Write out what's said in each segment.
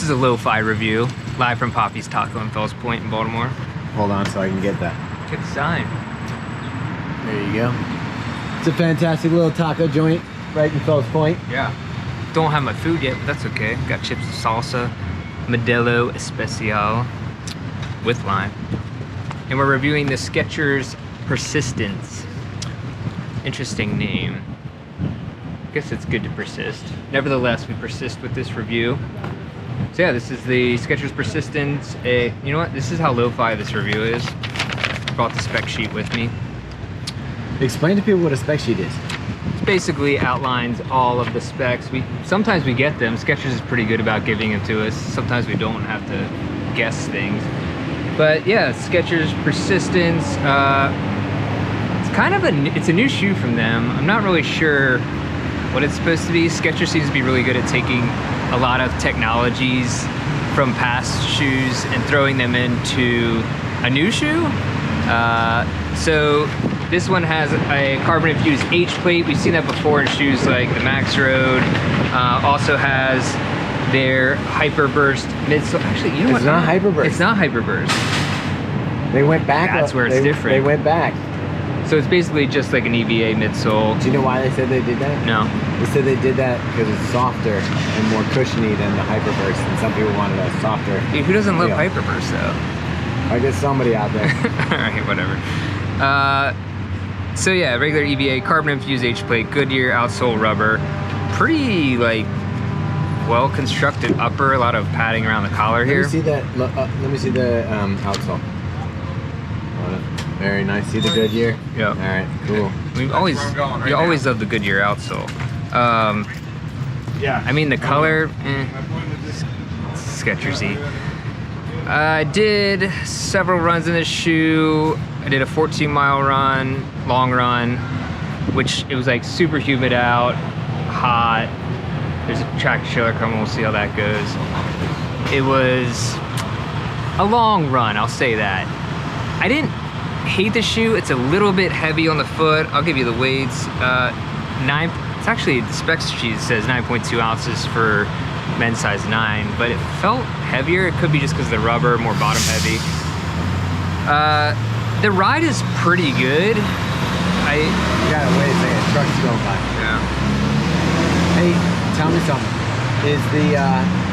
This is a lo-fi review, live from Poppy's Taco in Fells Point in Baltimore. Hold on so I can get that. Get the sign. There you go. It's a fantastic little taco joint right in Fells Point. Yeah. Don't have my food yet, but that's okay. Got chips of salsa, Modelo Especial with lime. And we're reviewing the Skechers Persistence. Interesting name. I guess it's good to persist. Nevertheless, we persist with this review. So yeah, this is the Skechers Persistence. You know what? This is how lo-fi this review is. Brought the spec sheet with me. Explain to people what a spec sheet is. It basically outlines all of the specs. Sometimes we get them. Skechers is pretty good about giving them to us. Sometimes we don't have to guess things. But yeah, Skechers Persistence. It's kind of it's a new shoe from them. I'm not really sure what it's supposed to be. Skechers seems to be really good at taking a lot of technologies from past shoes and throwing them into a new shoe. So this one has a carbon infused H plate. We've seen that before in shoes like the Max Road. Also has their Hyperburst midsole. Actually, you know what? It's not Hyperburst. It's not Hyperburst. They went back. That's where it's different. They went back. So it's basically just like an EVA midsole. Do you know why they said they did that? No. They said they did that because it's softer and more cushiony than the Hyperburst, and some people wanted a softer. Dude, who doesn't love feel. Hyperburst though? I guess somebody out there. Alright, whatever. So yeah, regular EVA, carbon infused H plate, Goodyear outsole rubber. Pretty like well constructed upper, a lot of padding around the collar here. Let me see that. Let me see the outsole. Very nice. See the Goodyear? Yep. All right, cool. We've always, you always love the Goodyear outsole. Yeah. I mean the color, Skechers-y. I did several runs in this shoe. I did a 14-mile run, long run, which it was like super humid out, hot. There's a tractor trailer coming, we'll see how that goes. It was a long run, I'll say that. I didn't hate the shoe. It's a little bit heavy on the foot. I'll give you the weights. It's actually, the specs sheet says 9.2 ounces for men's size 9, but it felt heavier. It could be just because the rubber, more bottom heavy. The ride is pretty good. You gotta wait a second, truck's going by. Yeah. Hey, tell me something. Is the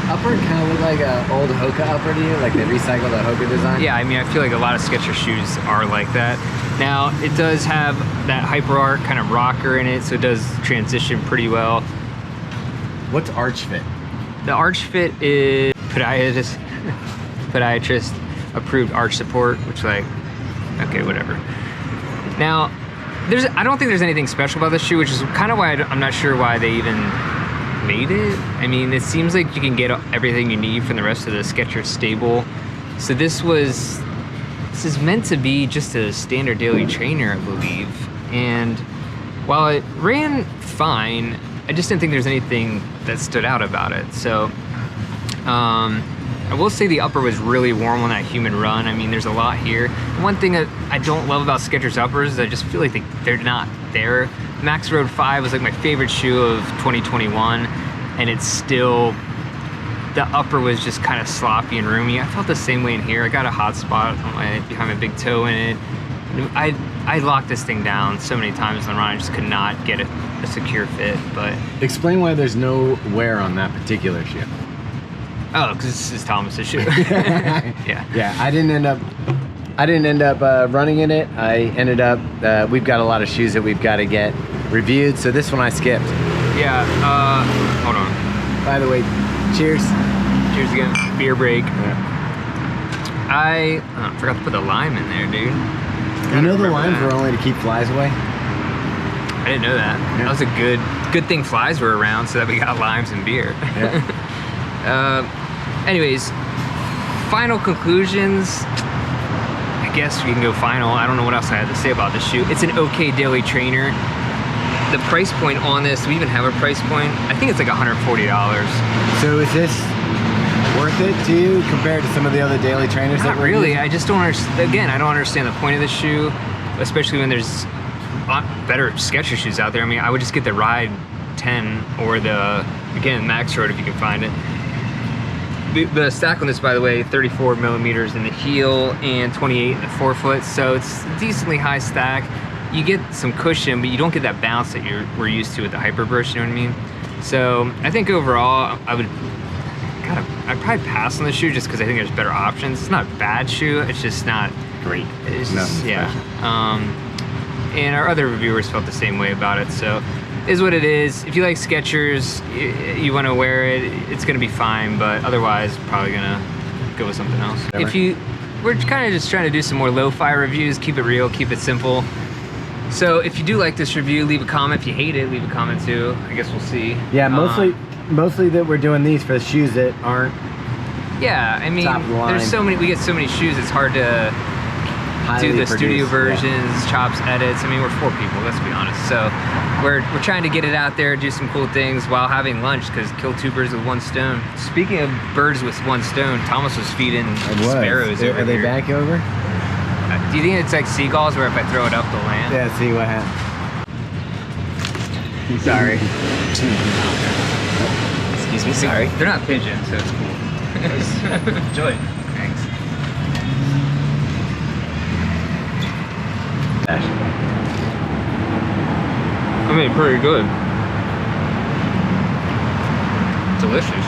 upper kind of look like an old Hoka upper to you? Like they recycled the Hoka design? Yeah, I mean, I feel like a lot of Skechers shoes are like that. Now, it does have that Hyper Arc kind of rocker in it, so it does transition pretty well. What's arch fit? The arch fit is podiatrist approved arch support, which like, okay, whatever. Now, I don't think there's anything special about this shoe, which is kind of why I'm not sure why they even made it. I mean, it seems like you can get everything you need from the rest of the Skechers stable. So this is meant to be just a standard daily trainer, I believe. And while it ran fine, I just didn't think there's anything that stood out about it. So I will say the upper was really warm on that human run. I mean, there's a lot here. One thing that I don't love about Skechers uppers is I just feel like they're not there. Max Road 5 was like my favorite shoe of 2021, and it's still, the upper was just kind of sloppy and roomy. I felt the same way in here. I got a hot spot on behind my big toe in it. I locked this thing down so many times on the run, I just could not get a secure fit. But explain why there's no wear on that particular shoe. Oh, because this is Thomas's shoe. Yeah. Yeah, I didn't end up running in it. I ended up, we've got a lot of shoes that we've got to get reviewed, so this one I skipped. Yeah, hold on. By the way, cheers. Cheers again. Beer break. Yeah. I forgot to put the lime in there, dude. You know the limes were only to keep flies away? I didn't know that. Yeah. That was a good thing flies were around so that we got limes and beer. Yeah. Anyways, final conclusions. I guess we can go final. I don't know what else I had to say about this shoe. It's an okay daily trainer. The price point on this, do we even have a price point? I think it's like $140. So is this worth it to you compared to some of the other daily trainers? Not really. I just don't understand. Again, I don't understand the point of this shoe, especially when there's a lot better Skechers shoes out there. I mean, I would just get the Ride 10 or the, again, Max Road if you can find it. The stack on this, by the way, 34 millimeters in the heel and 28 in the forefoot, so it's a decently high stack. You get some cushion, but you don't get that bounce that we're used to with the Hyperburst, you know what I mean? So I think overall, I'd probably pass on the shoe just because I think there's better options. It's not a bad shoe, it's just not Great. It's just, yeah. And our other reviewers felt the same way about it, so is what it is. If you like Skechers, you want to wear it, it's gonna be fine, but otherwise probably gonna go with something else. We're kind of just trying to do some more lo-fi reviews, keep it real, keep it simple. So if you do like this review, leave a comment. If you hate it, leave a comment too. I guess we'll see. Yeah, mostly that we're doing these for the shoes that aren't. Yeah, I mean, top of the line. there's so many. We get so many shoes. It's hard to do the studio versions, chops, edits. I mean, we're 4 people. Let's be honest. So we're trying to get it out there, do some cool things while having lunch, because kill 2 birds with 1 stone. Speaking of birds with 1 stone, Thomas was feeding sparrows over Are they here. back over? Do you think it's like seagulls, where if I throw it up, they'll land? Yeah. See what happens. Sorry. Excuse me. Sorry. They're not pigeons, so it's cool. Enjoy. Thanks. I mean, pretty good. Delicious.